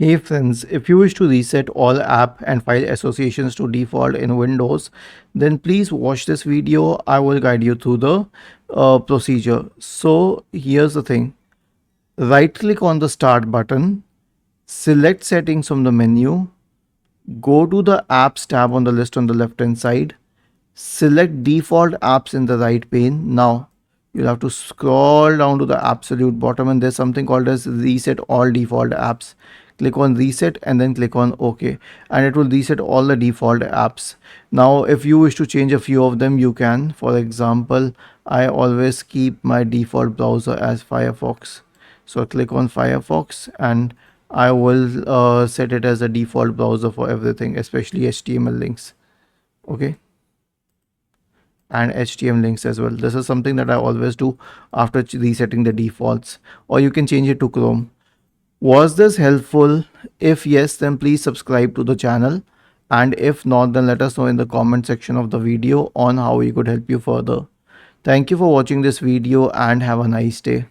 Hey friends, if you wish to reset all app and file associations to default in Windows, then please watch this video. I will guide you through the procedure. So here's the thing. Right click on the start button, select settings from the menu, go to the apps tab on the list on the left hand side, select default apps in the right pane. Now you'll have to scroll down to the absolute bottom and there's something called as reset all default apps. Click on reset and then click on OK, and it will reset all the default apps. Now if you wish to change a few of them, you can. For example, I always keep my default browser as Firefox, so click on Firefox and I will set it as a default browser for everything, especially HTML links. Okay, and HTML links as well. This is something that I always do after resetting the defaults, or you can change it to Chrome. Was this helpful? If yes, then please subscribe to the channel, and if not, then let us know in the comment section of the video on how we could help you further. Thank you for watching this video and have a nice day.